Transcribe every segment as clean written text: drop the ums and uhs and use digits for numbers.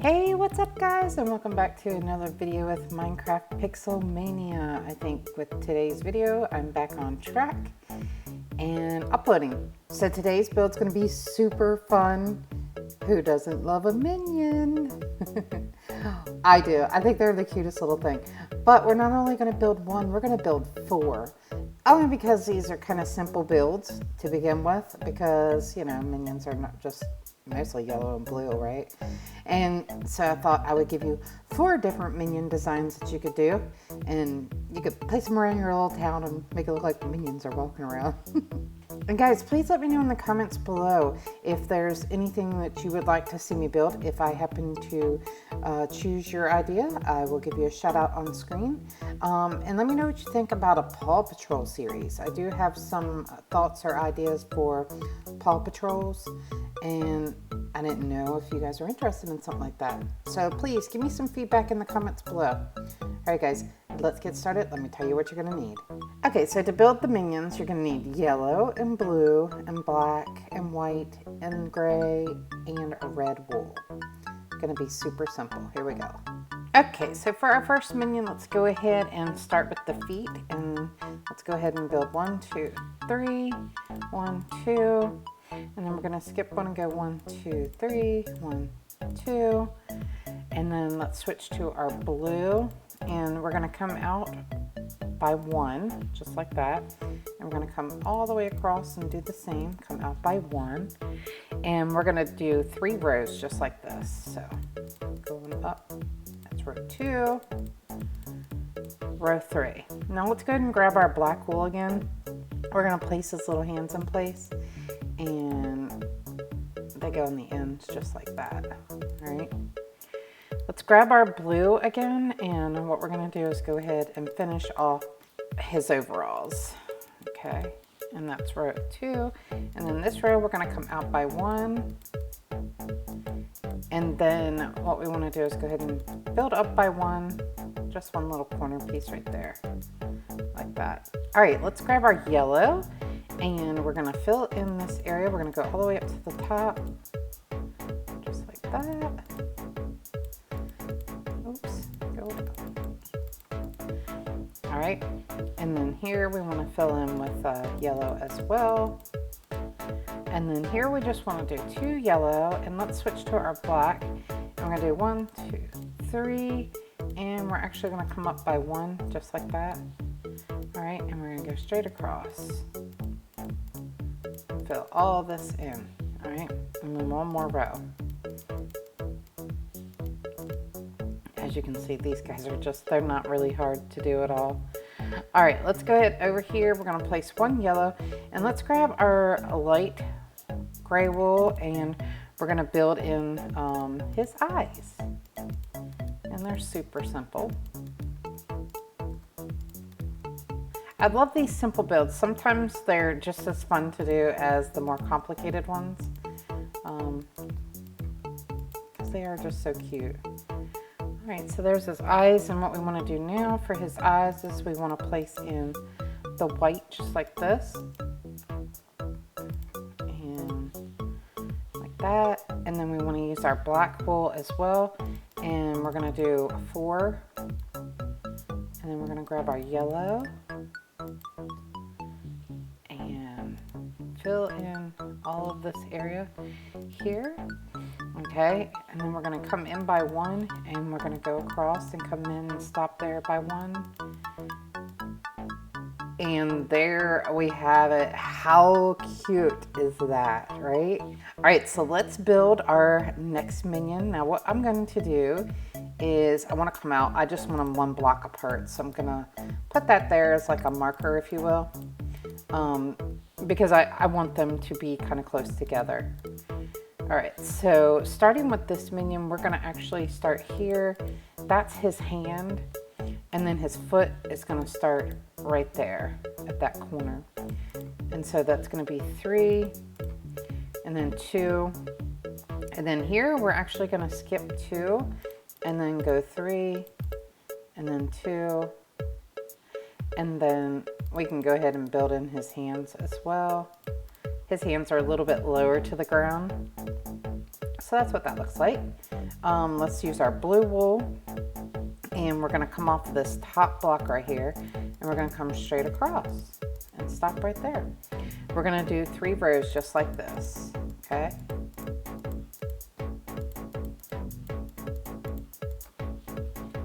Hey, what's up guys, and welcome back to another video with Minecraft Pixelmania. I think with today's video, I'm back on track and uploading. So today's build's gonna be super fun. Who doesn't love a minion? I do. I think they're the cutest little thing. But we're not only gonna build one, we're gonna build four. Only because these are kind of simple builds to begin with, because, you know, minions are not just mostly yellow and blue, right? And so I thought I would give you 4 different minion designs that you could do, and you could place them around your little town and make it look like minions are walking around. And guys, please let me know in the comments below if there's anything that you would like to see me build. If I happen to choose your idea, I will give you a shout out on screen. And let me know what you think about a Paw Patrol series. I do have some thoughts or ideas for Paw Patrols, and I didn't know if you guys are interested in something like that. So please give me some feedback in the comments below. All right guys, let's get started. Let me tell you what you're gonna need. Okay, so to build the minions, you're gonna need yellow and blue and black and white and gray and a red wool. Gonna be super simple. Here we go. Okay, so for our first minion, let's go ahead and start with the feet, and let's go ahead and build 1, 2, 3, 1, 2, and then we're gonna skip one and go 1, 2, 3, 1, 2, and then let's switch to our blue, and we're gonna come out by 1, just like that, and we're gonna come all the way across and do the same, come out by 1, and we're gonna do 3 rows just like this. So going up, that's row 2, row 3. Now let's go ahead and grab our black wool again. We're gonna place his little hands in place, and they go on the ends just like that. All right. Let's grab our blue again, and what we're gonna do is go ahead and finish off his overalls. Okay, and that's row 2. And then this row, we're gonna come out by 1. And then what we wanna do is go ahead and build up by 1, just one little corner piece right there, like that. All right, let's grab our yellow, and we're gonna fill in this area. We're gonna go all the way up to the top, just like that. Oops, go down. All right, and then here we wanna fill in with yellow as well. And then here we just wanna do 2 yellow, and let's switch to our black. And we're gonna do 1, 2, 3, and we're actually gonna come up by 1, just like that. All right, and we're gonna go straight across. Fill all this in, all right? And then 1 more row. As you can see, these guys are just, they're not really hard to do at all. All right, let's go ahead over here. We're gonna place 1 yellow, and let's grab our light gray wool, and we're gonna build in his eyes. And they're super simple. I love these simple builds. Sometimes they're just as fun to do as the more complicated ones, because they are just so cute. All right, so there's his eyes, and what we want to do now for his eyes is we want to place in the white just like this, and like that, and then we want to use our black wool as well, and we're going to do 4, and then we're going to grab our yellow and fill in all of this area here. Okay, and then we're going to come in by 1, and we're going to go across and come in and stop there by 1. And there we have it. How cute is that, right? All right, so let's build our next minion. Now what I'm going to do is I want to come out. I just want them 1 block apart, so I'm going to put that there as like a marker, if you will, because I want them to be kind of close together. All right, so starting with this minion, we're gonna actually start here. That's his hand, and then his foot is gonna start right there at that corner. And so that's gonna be 3, and then 2, and then here we're actually gonna skip 2, and then go 3, and then 2, and then we can go ahead and build in his hands as well. His hands are a little bit lower to the ground, So that's what that looks like. Let's use our blue wool, and we're gonna come off of this top block right here, and we're gonna come straight across and stop right there. We're gonna do 3 rows just like this, okay?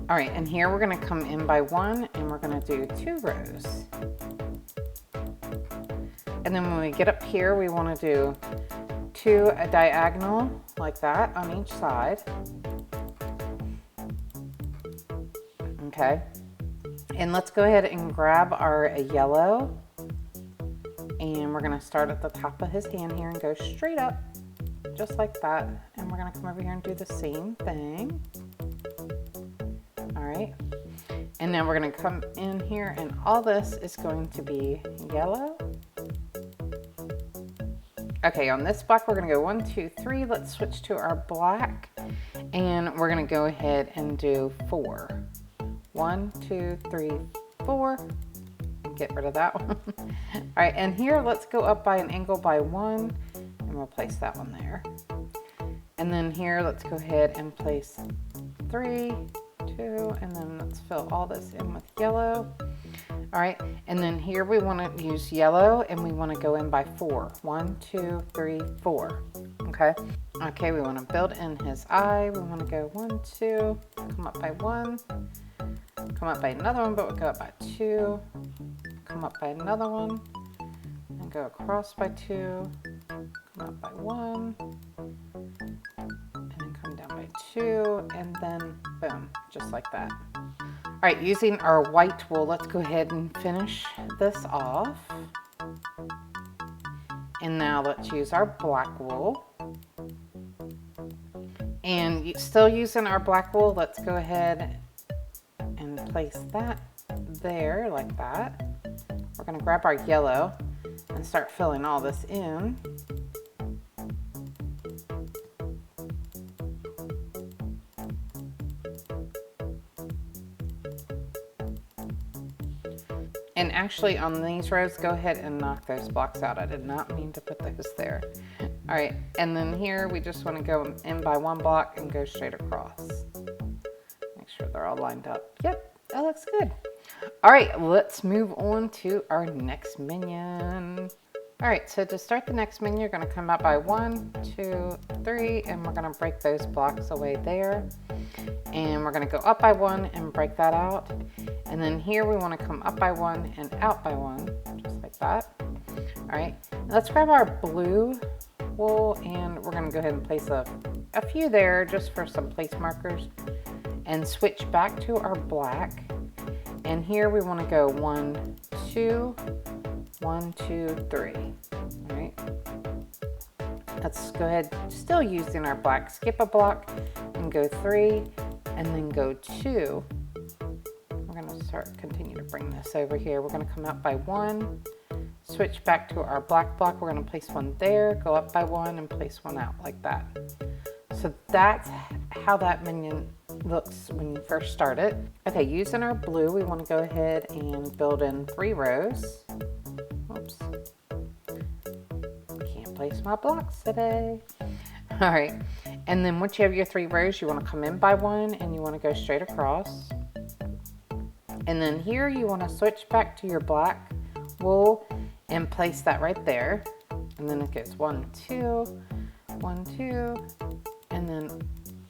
All right, and here we're gonna come in by 1, and we're gonna do 2 rows. And then when we get up here, we wanna do 2 diagonal like that on each side. Okay, and let's go ahead and grab our yellow, and we're gonna start at the top of his hand here and go straight up, just like that. And we're gonna come over here and do the same thing. All right, and now we're gonna come in here, and all this is going to be yellow. Okay, on this block, we're gonna go 1, 2, 3. Let's switch to our black, and we're gonna go ahead and do 4. 1, 2, 3, 4. Get rid of that one. All right, and here, let's go up by an angle by 1, and we'll place that one there. And then here, let's go ahead and place 3, 2, and then let's fill all this in with yellow. All right, and then here we want to use yellow, and we want to go in by 4. 1, 2, 3, 4. Okay. Okay, we want to build in his eye. We want to go 1, 2, come up by 1, come up by another one, but we'll go up by 2, come up by another one, and go across by 2, come up by 1, and then come down by 2, and then boom, just like that. All right, using our white wool, let's go ahead and finish this off. And now let's use our black wool. And still using our black wool, let's go ahead and place that there like that. We're gonna grab our yellow and start filling all this in. And actually on these rows, go ahead and knock those blocks out. I did not mean to put those there. All right, and then here we just want to go in by 1 block and go straight across. Make sure they're all lined up. Yep, that looks good. All right, let's move on to our next minion. All right, so to start the next minion, you're gonna come up by 1, 2, 3, and we're gonna break those blocks away there. And we're gonna go up by 1 and break that out. And then here we wanna come up by 1 and out by 1, just like that. All right, now let's grab our blue wool, and we're gonna go ahead and place a few there just for some place markers, and switch back to our black. And here we wanna go 1, 2, 1, 2, 3. All right, let's go ahead, still using our black, skip a block and go 3, and then go 2. We're gonna continue to bring this over here. We're gonna come out by 1, switch back to our black block. We're gonna place 1 there, go up by 1 and place 1 out like that. So that's how that minion looks when you first start it. Okay, using our blue, we wanna go ahead and build in 3 rows. Oops, can't place my blocks today. All right, and then once you have your 3 rows, you wanna come in by 1 and you wanna go straight across. And then here you wanna switch back to your black wool and place that right there. And then it goes 1, 2, 1, 2, and then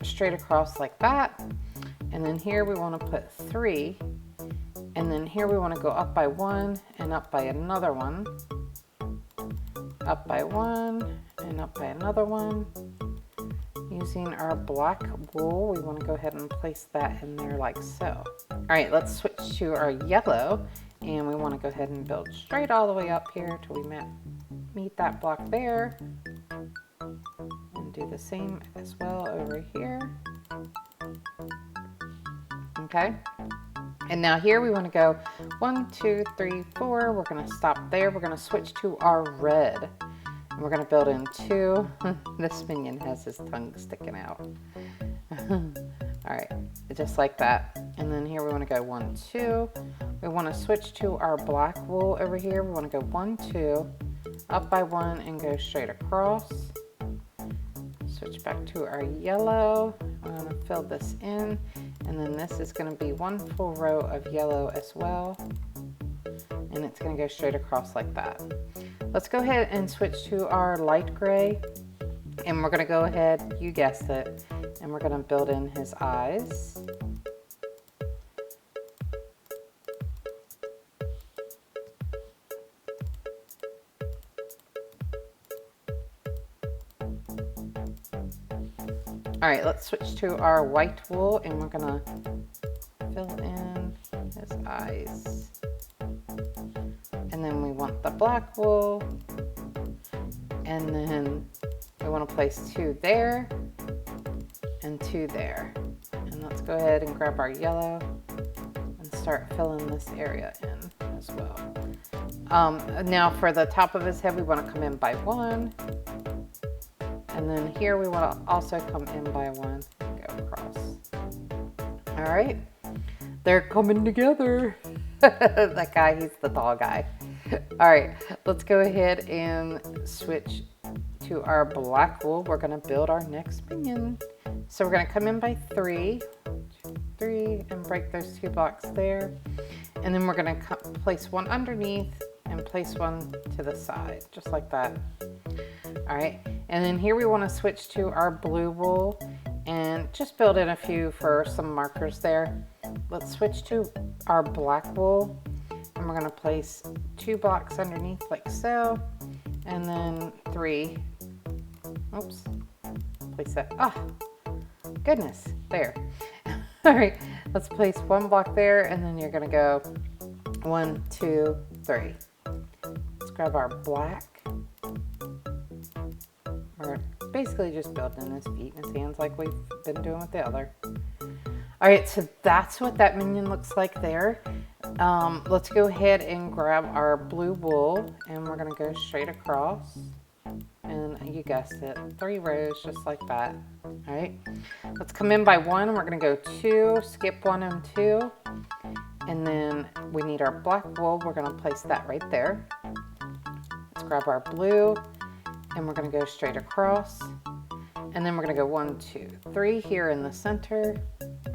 straight across like that. And then here we wanna put 3. And then here we wanna go up by 1 and up by another one. Up by 1 and up by another one. Using our black wool, we want to go ahead and place that in there like so. All right, let's switch to our yellow, and we want to go ahead and build straight all the way up here till we meet that block there. And do the same as well over here. Okay. And now here we want to go 1, 2, 3, 4. We're going to stop there. We're going to switch to our red. And we're going to build in 2. This minion has his tongue sticking out. All right, just like that. And then here we want to go 1, 2. We want to switch to our black wool over here. We want to go 1, 2, up by 1 and go straight across. switch back to our yellow. I'm going to fill this in, and then this is going to be one full row of yellow as well, and it's going to go straight across like that. Let's go ahead and switch to our light gray, and we're going to go ahead, you guessed it, and we're going to build in his eyes. All right, let's switch to our white wool, and we're gonna fill in his eyes. And then we want the black wool, and then we want to place 2 there and 2 there. And let's go ahead and grab our yellow and start filling this area in as well. Now for the top of his head, we want to come in by 1. And then here we want to also come in by 1 and go across. All right, they're coming together. That guy, he's the tall guy. All right, let's go ahead and switch to our black wool. We're gonna build our next minion. So we're gonna come in by 3, 3, and break those 2 blocks there. And then we're gonna place 1 underneath and place 1 to the side, just like that. All right, and then here we want to switch to our blue wool and just build in a few for some markers there. Let's switch to our black wool, and we're going to place 2 blocks underneath like so, and then 3. Oops, place that. Oh, goodness, there. All right, let's place 1 block there, and then you're going to go 1, 2, 3. Let's grab our black. We're basically just building his feet and his hands like we've been doing with the other. All right, so that's what that minion looks like there. Let's go ahead and grab our blue wool, and we're gonna go straight across. And you guessed it, 3 rows just like that. All right, let's come in by 1, and we're gonna go 2, skip 1 and 2. And then we need our black wool. We're gonna place that right there. Let's grab our blue, and we're gonna go straight across. And then we're gonna go 1, 2, 3 here in the center.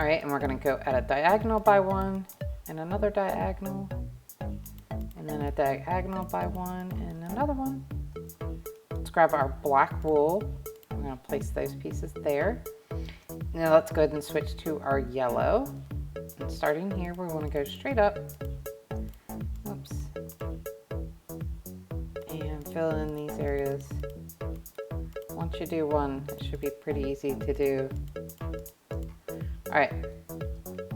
All right, and we're gonna go at a diagonal by 1, and another diagonal, and then a diagonal by 1, and another one. Let's grab our black wool. We're gonna place those pieces there. Now let's go ahead and switch to our yellow. And starting here, we wanna go straight up. Oops. And fill in these areas. Once you do one, it should be pretty easy to do. All right,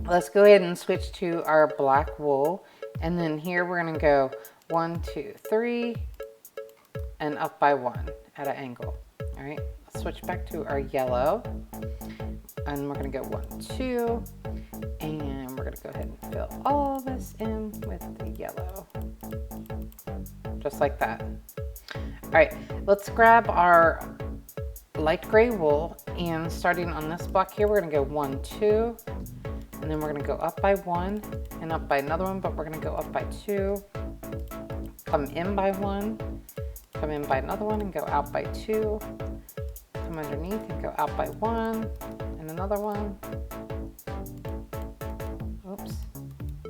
let's go ahead and switch to our black wool. And then here we're gonna go 1, 2, 3, and up by 1 at an angle. All right, let's switch back to our yellow. And we're gonna go 1, 2, and we're gonna go ahead and fill all this in with the yellow. Just like that. All right, let's grab our light gray wool, and starting on this block here, we're gonna go 1, 2, and then we're gonna go up by 1 and up by another one, but we're gonna go up by 2, come in by 1, come in by another one and go out by 2, come underneath and go out by 1 and another one. Oops,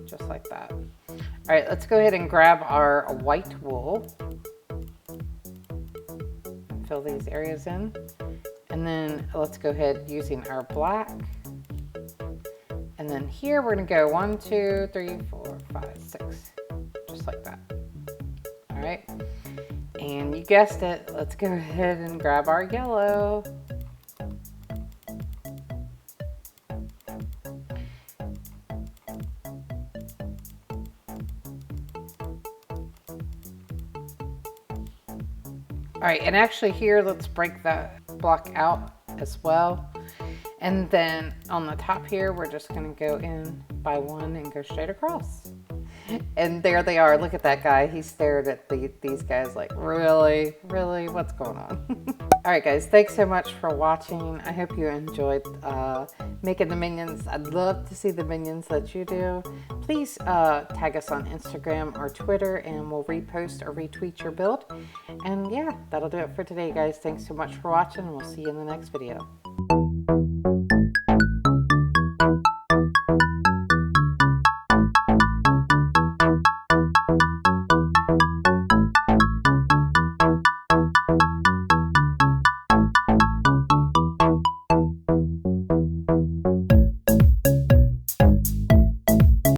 just like that. All right, let's go ahead and grab our white wool. Fill these areas in. And then let's go ahead using our black. And then here we're gonna go 1, 2, 3, 4, 5, 6, just like that. All right, and you guessed it, let's go ahead and grab our yellow. All right, and actually here, let's break that block out as well. And then on the top here, we're just gonna go in by 1 and go straight across. And there they are, look at that guy. He stared at these guys like, really, what's going on? All right, guys, thanks so much for watching. I hope you enjoyed making the minions. I'd love to see the minions that you do. Please tag us on Instagram or Twitter and we'll repost or retweet your build. And yeah, that'll do it for today, guys. Thanks so much for watching and we'll see you in the next video.